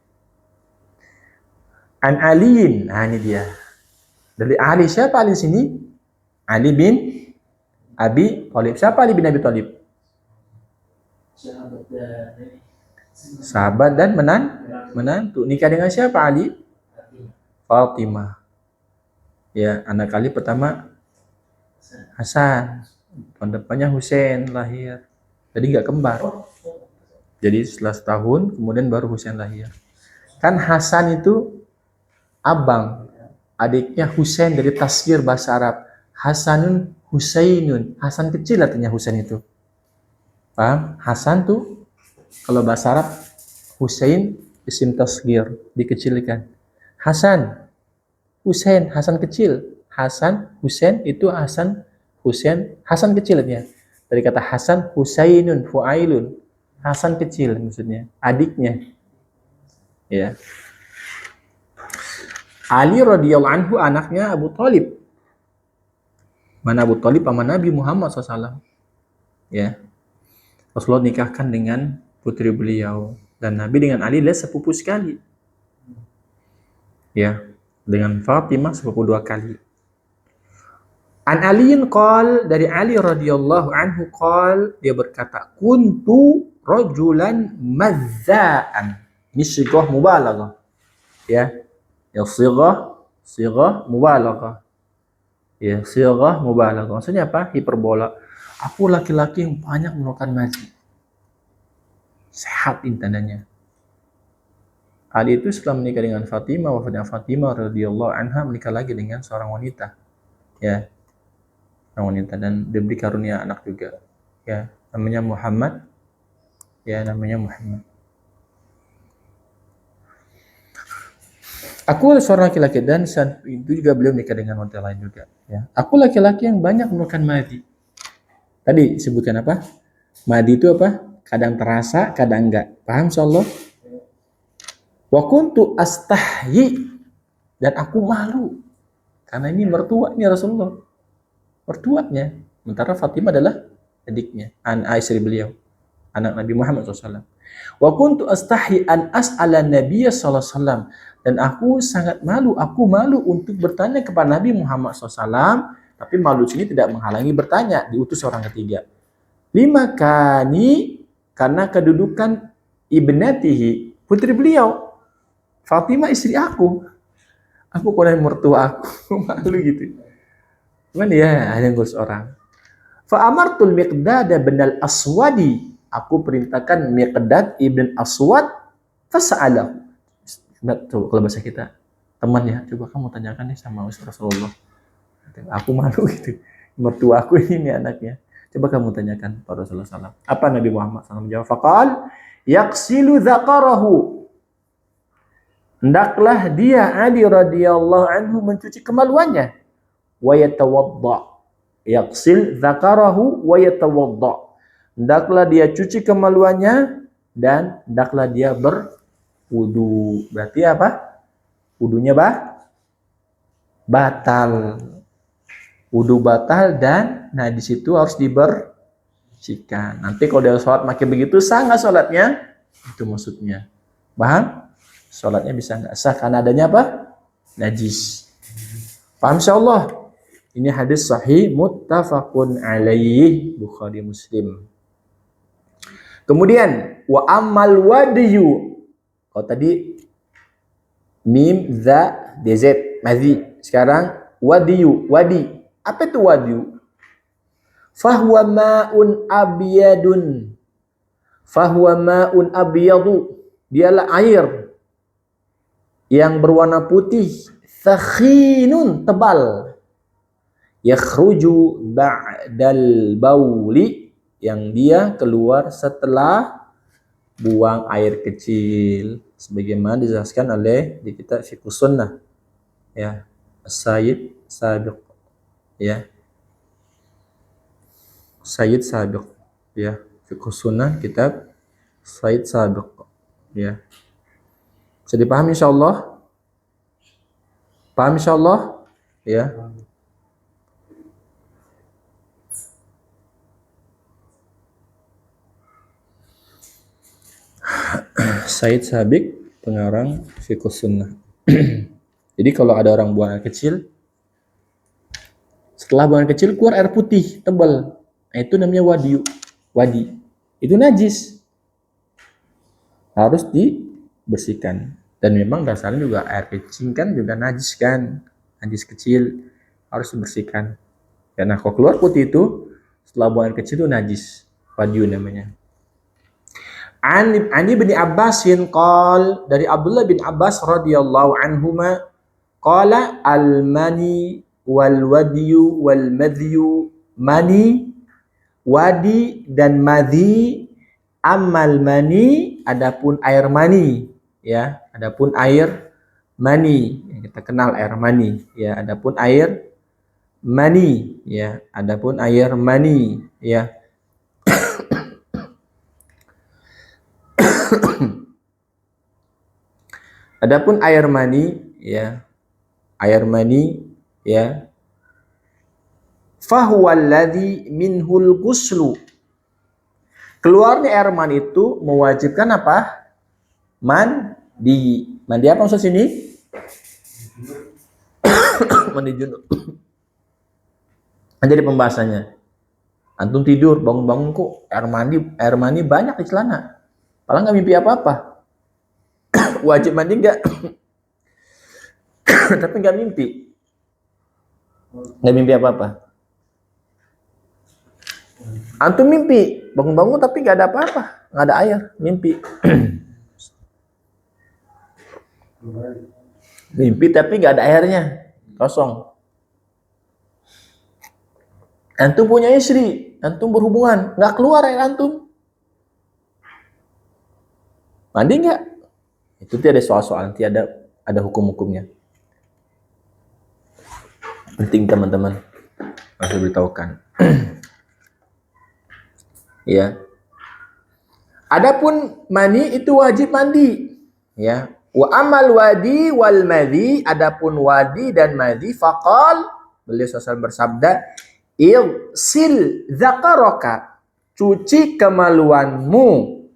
An Aliin. Nah, ini dia. Dari Ali, siapa Ali sini? Ali bin Abi Thalib. Siapa Ali bin Abi Thalib? Sahabat dan menantu. Nikah dengan siapa Ali? Fatimah. Ya, anak Ali pertama Hasan. Tahun depannya Husain lahir. Jadi nggak kembar. Jadi setelah setahun kemudian baru Husain lahir. Kan Hasan itu abang, adiknya Husain dari tasghir bahasa Arab. Hasanun Husainun. Hasan kecil artinya Husain itu. Paham? Hasan tuh kalau bahasa Arab Husain isim tasghir, dikecilkan. Hasan, Husain, Hasan kecil. Hasan, Husain itu Hasan, Husain, Hasan kecilnya. Dari kata Hasan, Husainun, Fuailun. Hasan kecil maksudnya, adiknya. Ya. Ali radhiyallahu anhu anaknya Abu Thalib. Mana Abu Thalib sama Nabi Muhammad SAW. Ya. Rasulullah nikahkan dengan putri beliau dan Nabi dengan Ali adalah sepupu sekali. Ya, dengan Fatimah sepupu 2 kali. An Aliin qol, dari Ali radhiyallahu anhu qol, dia berkata, kuntu rajulan mazza'an. Ini sighah mubalaghah. Ya. Ya sighah mubalaghah. Ya, sighah mubalaghah. Maksudnya apa? Hiperbola. Aku laki-laki yang banyak melakukan mazi. Sehat tandanya. Ali itu setelah menikah dengan Fatimah, wafatnya Fatimah radhiyallahu anha, menikah lagi dengan seorang wanita. Ya. Seorang wanita dan diberi karunia anak juga. Ya, namanya Muhammad. Ya, namanya Muhammad. Aku seorang laki-laki dan saat itu juga beliau menikah dengan wanita lain juga. Ya. Aku laki-laki yang banyak melakukan madi. Tadi sebutkan apa? Madi itu apa? Kadang terasa, kadang enggak. Paham insyaallah? Wa kuntu astahyi, dan aku malu. Karena ini mertuanya Rasulullah. Mertuanya. Sementara Fatimah adalah adiknya, istri beliau, anak Nabi Muhammad SAW. Wa kuntu astahyi an as'ala Nabiya SAW, dan aku sangat malu, aku malu untuk bertanya kepada Nabi Muhammad SAW, tapi malu sini tidak menghalangi bertanya, diutus orang ketiga. Lima kani, karena kedudukan ibnatihi, putri beliau, Fatimah istri aku kodain mertua aku, malu gitu. Cuman ya, hanya ngurus orang. Fa amartul Miqdad bin al-Aswadi, aku perintahkan Miqdad ibn Aswad, fasa'alahu. Tuh, kalau bahasa kita, teman ya, coba kamu tanyakan nih sama Rasulullah. Aku malu gitu. Mertua aku ini anaknya. Coba kamu tanyakan pada Rasulullah SAW. Apa Nabi Muhammad SAW menjawab? Faqal, yaksilu dzakarahu. Hendaklah dia Ali radhiyallahu anhu mencuci kemaluannya. Wa yatawadda. Yaksil dzakarahu wa yatawadda. Hendaklah dia cuci kemaluannya dan hendaklah dia berwudu. Berarti apa? Wudunya batal. Wudu batal dan di situ harus dibersihkan. Nanti kalau dia sholat makin begitu sah nggak sholatnya? Itu maksudnya. Paham? Sholatnya bisa nggak sah karena adanya apa? Najis. Paham insyaallah? Ini hadis sahih muttafaqun alaih, Bukhari Muslim. Kemudian wa ammal wadiyu. Kalau tadi mim za dz madhi, sekarang wadiyu, wadi. Apa itu wadiyu? Fahuwa ma'un abyadun. Fahuwa ma'un abyadu. Dialah air yang berwarna putih, thakhinun, tebal. Yakhruju ba'dal bauli, yang dia keluar setelah buang air kecil, sebagaimana dijelaskan oleh di kitab Fiqh Sunnah, ya, Sayyid Sabiq, ya, Sayyid Sabiq, ya, Fiqh Sunnah kitab Sayyid Sabiq, ya. Bisa dipahami insyaallah? Paham insyaallah? Ya. Said Sabiq, pengarang Fiqh Sunnah. Jadi kalau ada orang buang air kecil, setelah buang air kecil keluar air putih tebal. Nah, itu namanya wadi. Itu najis. Harus dibersihkan. Dan memang dasarnya juga air kecil kan juga najis kan. Najis kecil harus dibersihkan. Karena kalau keluar putih itu setelah buang air kecil itu najis. Wadi namanya. Ani bin Abbasin qal, dari Abdullah bin Abbas radhiyallahu anhuma qala al-mani wal wadiyu wal madhiyu, mani, wadi dan madhi, amal mani, adapun air mani, ya, adapun air mani, ya, kita kenal air mani, ya, adapun air mani, ya, adapun air mani, ya. Adapun air mani, ya, air mani, ya, fahuwallazi minhul ghuslu. Keluarnya air mani itu mewajibkan apa? Mandi. Mandi apa maksud sini? Mandi junub. Jadi pembahasannya. Antum tidur, bangun-bangun kok air mani banyak di celana. Padahal nggak mimpi apa-apa. Wajib mandi nggak? Tapi nggak mimpi. Nggak mimpi apa-apa. Antum mimpi, bangun-bangun tapi nggak ada apa-apa, nggak ada air, mimpi. Mimpi tapi nggak ada airnya, kosong. Antum punya istri, antum berhubungan, nggak keluar air antum. Mandi nggak? Itu tidak ada soal-soal, nanti ada hukum-hukumnya. Penting teman-teman, harus beritahukan. Ya. Adapun mani itu wajib mandi. Ya. Wa amal wadi wal madhi, adapun wadi dan madhi, faqal, beliau SAW bersabda, ilsil zakaraka, cuci kemaluanmu,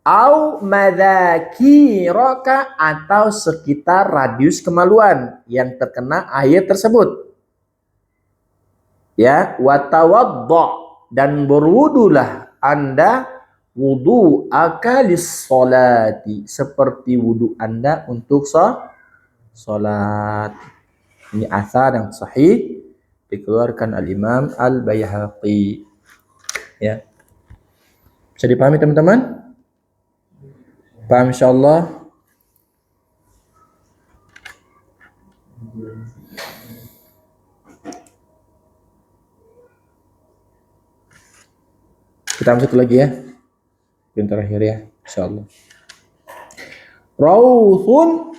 au madhakiraka, atau sekitar radius kemaluan yang terkena air tersebut. Ya, wa tawadda, dan berwudulah Anda wudu akalis solati, seperti wudu Anda untuk salat. Ini asar yang sahih dikeluarkan al-Imam Al-Baihaqi. Ya. Bisa dipahami teman-teman? Paham insyaallah? Kita ambil satu lagi ya. Yang terakhir ya, insyaallah. Rawthun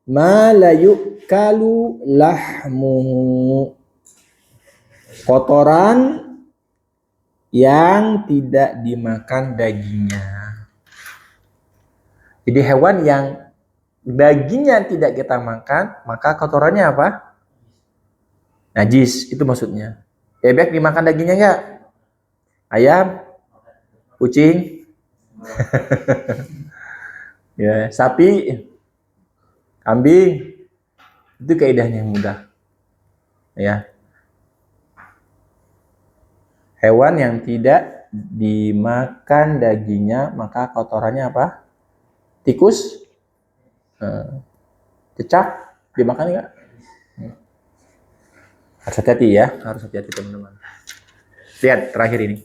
ma la yukalu lahmuhu. Kotoran yang tidak dimakan dagingnya. Jadi hewan yang dagingnya tidak kita makan, maka kotorannya apa? Najis, itu maksudnya. Bebek dimakan dagingnya enggak? Ayam, kucing, ya, sapi, kambing, itu kaidahnya yang mudah. Ya. Hewan yang tidak dimakan dagingnya, maka kotorannya apa? Tikus, cecak, dimakan enggak? Harus hati-hati ya, harus hati-hati teman-teman. Lihat terakhir ini.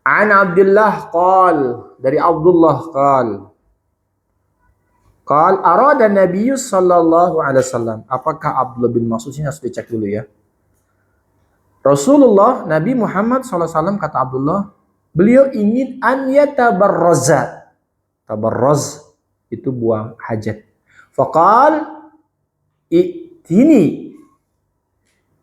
An Abdullah qal, dari Abdullah qal arada Nabi sallallahu alaihi wasallam. Apakah Abdullah bin Mas'ud ini harus dicek dulu ya. Rasulullah Nabi Muhammad sallallahu alaihi wasallam, kata Abdullah, beliau ingin an yatabarraza. Tabarraz itu buang hajat. Faqal ini,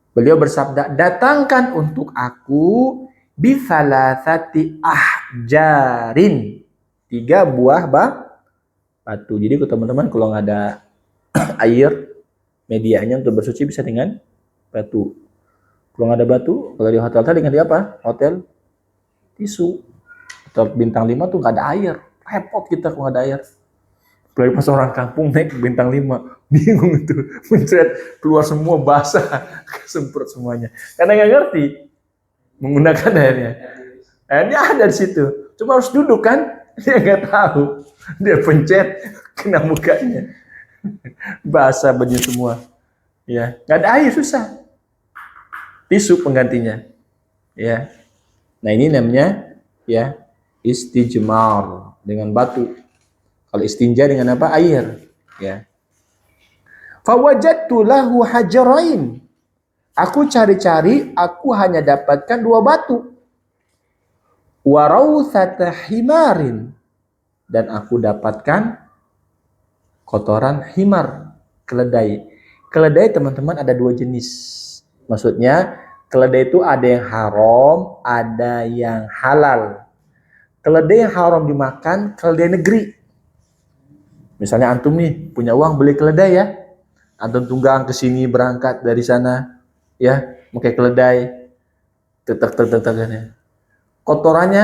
beliau bersabda, datangkan untuk aku bisalasati ahjarin, 3 buah batu. Jadi teman-teman kalau nggak ada air, medianya untuk bersuci bisa dengan batu. Kalau nggak ada batu, kalau di hotel tadi dengan apa? Hotel tisu. Hotel bintang 5 tuh nggak ada air, repot kita kalau nggak ada air. Apalagi pas orang kampung naik bintang 5, bingung itu, mencret keluar semua basah, kesemprot semuanya. Karena nggak ngerti menggunakan airnya. Airnya ada di situ, cuma harus duduk kan, dia nggak tahu, dia pencet kena mukanya, basah baju semua. Ya, nggak ada air susah, tisu penggantinya. Ya, nah ini namanya ya istijmar dengan batu. Kalau istinja dengan apa? Air. Ya. Fawajadtu lahu hajarain. Aku cari-cari, aku hanya dapatkan 2 batu. Warawthata himarin. Dan aku dapatkan kotoran himar, keledai. Keledai teman-teman ada 2 jenis. Maksudnya keledai itu ada yang haram, ada yang halal. Keledai yang haram dimakan, keledai negeri. Misalnya antum nih punya uang beli keledai ya, antum tunggang ke sini berangkat dari sana ya, pakai keledai, tetek. Kotorannya,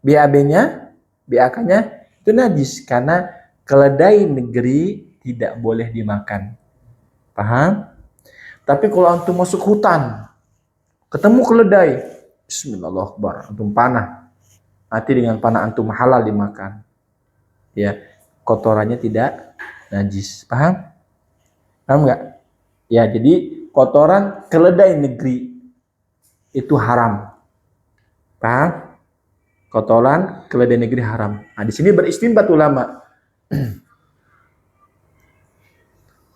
BAB-nya, BAK-nya itu najis karena keledai negeri tidak boleh dimakan. Paham? Tapi kalau antum masuk hutan, ketemu keledai, Bismillahirrahmanirrahim, antum panah, mati dengan panah antum halal dimakan. Ya. Kotorannya tidak najis. Paham? Paham nggak? Ya, jadi kotoran keledai negeri itu haram. Paham? Kotoran keledai negeri haram. Nah, di sini beristinbat ulama.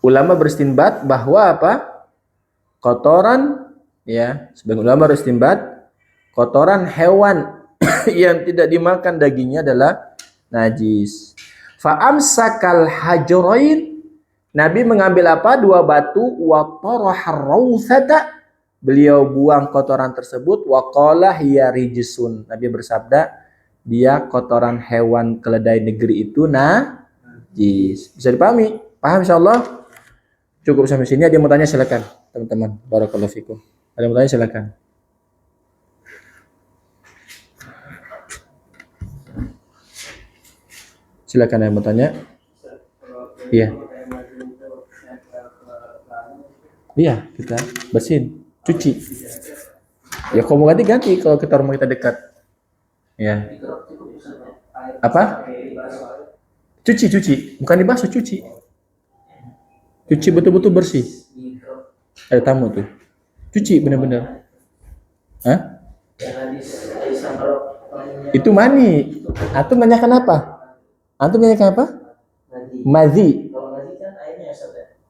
Ulama beristinbat bahwa apa? Kotoran, ya, sebagian ulama beristinbat kotoran hewan yang tidak dimakan dagingnya adalah najis. Fa'amsakal hajarain, Nabi mengambil apa? 2 batu, wa tarahar rawthata, beliau buang kotoran tersebut, wa qala hiya rijsun. Nabi bersabda, dia kotoran hewan keledai negeri itu najis. Bisa dipahami? Paham insyaallah? Cukup sampai sini. Ada yang mau tanya silakan, teman-teman. Barakallahu fikum. Ada yang mau tanya silakan. Silakan yang mau tanya. Iya. Iya, kita bersihin, cuci. Ya kalau mau ganti kalau kita rumah kita dekat. Ya. Apa? Cuci. Bukan dibasuh, cuci. Cuci betul-betul bersih. Ada tamu tuh. Cuci benar-benar. Hah? Itu mani. Antum nanyakan apa? Antum nanyakan apa? Madhi.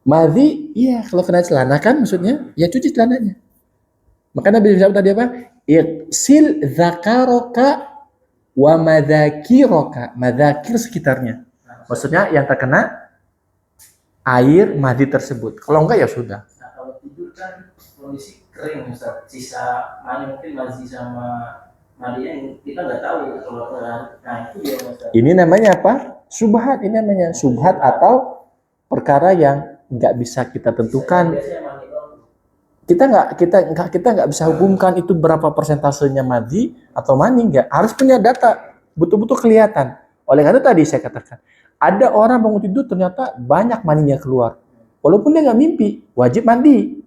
Madhi, iya kalau kena celana kan maksudnya, ya cuci celananya. Makanya Nabi SAW tadi apa? Iqsil zakaraka wa madzakiroka. Madzakir sekitarnya. Maksudnya yang terkena air madhi tersebut. Kalau enggak ya sudah. Nah, kalau tidur kan kondisi kering Ustaz. Sisa mani mungkin masih sama mani yang kita nggak tahu kalau nah itu dia Ustaz. Ini namanya apa? Subhat. Ini namanya subhat atau perkara yang nggak bisa kita tentukan. Kita nggak bisa hukumkan itu berapa persentasenya madhi atau mani, nggak. Harus punya data, betul-betul kelihatan. Oleh karena tadi saya katakan, ada orang bangun tidur ternyata banyak maninya keluar. Walaupun dia nggak mimpi, wajib mandi.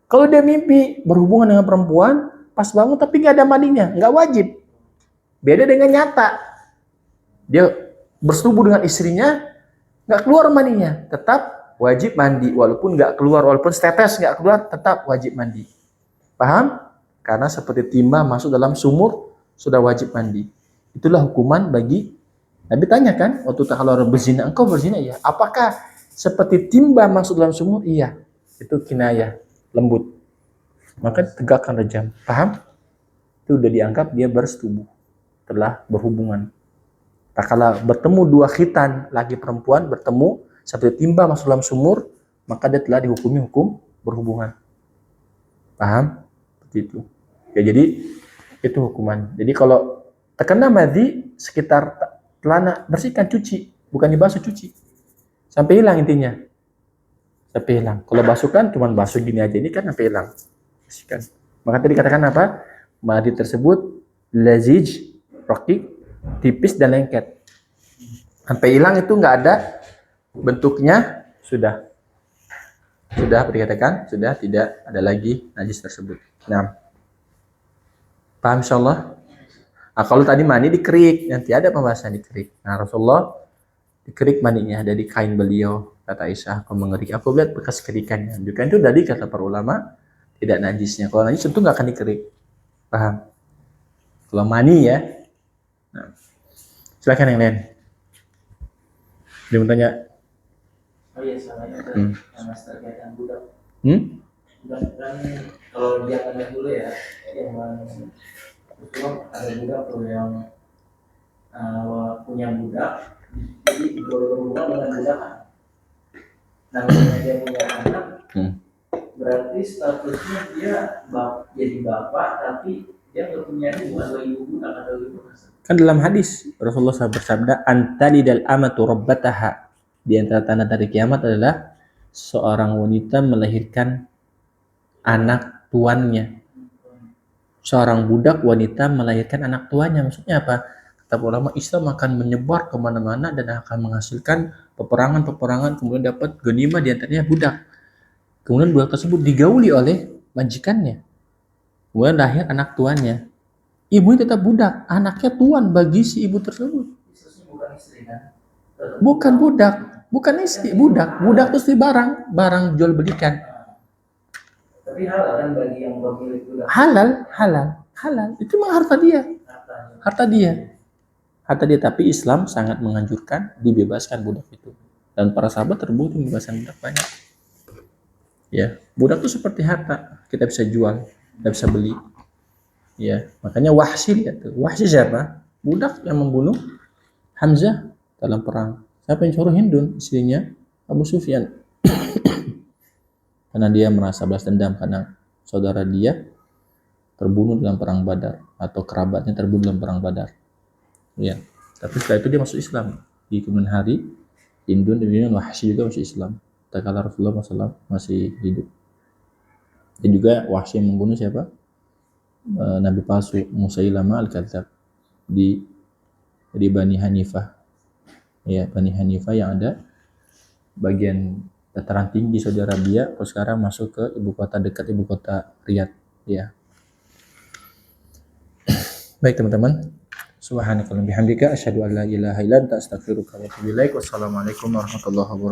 Kalau dia mimpi berhubungan dengan perempuan, pas bangun tapi nggak ada maninya, nggak wajib. Beda dengan nyata. Dia bersetubuh dengan istrinya, nggak keluar maninya, tetap wajib mandi. Walaupun nggak keluar, walaupun setetes nggak keluar, tetap wajib mandi. Paham? Karena seperti timah masuk dalam sumur, sudah wajib mandi. Itulah hukuman bagi Nabi tanya kan, waktu kalau orang berzina, engkau berzina ya? Apakah seperti timba masuk dalam sumur? Iya. Itu kinayah, lembut. Maka tegakkan rejam. Paham? Itu udah dianggap dia bersetubuh, telah berhubungan. Tak kala bertemu 2 khitan laki perempuan bertemu seperti timba masuk dalam sumur, maka dia telah dihukumi hukum berhubungan. Paham? Seperti itu. Ya, jadi itu hukuman. Jadi kalau terkena madhi sekitar celana, bersihkan, cuci, bukan dibasuh, cuci. Sampai hilang intinya. Sampai hilang. Kalau basuh kan cuma basuh gini aja, ini kan sampai hilang. Bersihkan. Maka tadi katakan apa? Madhi tersebut lazij, raqiq, tipis dan lengket. Sampai hilang itu nggak ada bentuknya, sudah dikatakan sudah tidak ada lagi najis tersebut. Nah, paham insyaallah? Nah, kalau tadi mani dikerik, nanti ada pembahasan dikerik. Nah, Rasulullah dikerik maninya dari kain beliau. Kata Aisyah, aku mengerik, aku lihat bekas kerikannya. Bukan itu tadi kata para ulama tidak najisnya. Kalau najis tentu nggak akan dikerik. Paham? Kalau mani ya. Nah, silakan yang lain. Dia mau tanya. Oh iya, sama itu sama terkait dengan budak. Budak kan kalau dia kan dulu ya, yang itu ada budak tuh yang punya budak, jadi berhubungan dengan budak kan. Namanya dia punya anak, berarti statusnya dia jadi bapak, tapi dia nggak punya ibu atau ibu budak atau ibu. Kan dalam hadis Rasulullah SAW bersabda, "Antalidal amatu rabbataha." Di antara tanda-tanda kiamat adalah seorang wanita melahirkan anak tuannya. Seorang budak wanita melahirkan anak tuannya. Maksudnya apa? Kata ulama, Islam akan menyebar kemana-mana dan akan menghasilkan peperangan-peperangan, kemudian dapat ghanimah, di antaranya budak. Kemudian budak tersebut digauli oleh majikannya. Kemudian lahir anak tuannya. Ibunya tetap budak, anaknya tuan bagi si ibu tersebut. Bukan istri kan? Bukan budak, bukan istri, budak. Budak itu istri barang jual belikan. Tapi halal kan bagi yang pemilik budak? Halal. Itu mah harta dia. Tapi Islam sangat menganjurkan dibebaskan budak itu. Dan para sahabat terbukti membebaskan budak banyak. Ya, budak itu seperti harta, kita bisa jual, kita bisa beli. Ya, makanya Wahsy lihat tuh. Wahsy siapa? Budak yang membunuh Hamzah dalam perang. Siapa yang suruh Hindun? Istrinya Abu Sufyan. Karena dia merasa balas dendam karena saudara dia terbunuh dalam perang Badar atau kerabatnya terbunuh dalam perang Badar. Ya, tapi setelah itu dia masuk Islam. Di kemudian hari Hindun dan Wahsy juga masuk Islam. Tatkala Rasulullah SAW masih hidup. Dan juga Wahsy yang membunuh siapa? Nabi palsu Musailamah al-Kadzab di Bani Hanifah. Ya, Bani Hanifah yang ada bagian dataran tinggi Saudi Arabia, terus sekarang masuk ke dekat ibu kota Riyadh. Ya. Baik teman-teman. Subhanakallahumma bihamdika asyhadu an la ilaha illa anta astaghfiruka wa atubu ilaik. Wassalamualaikum warahmatullahi wabarakatuh.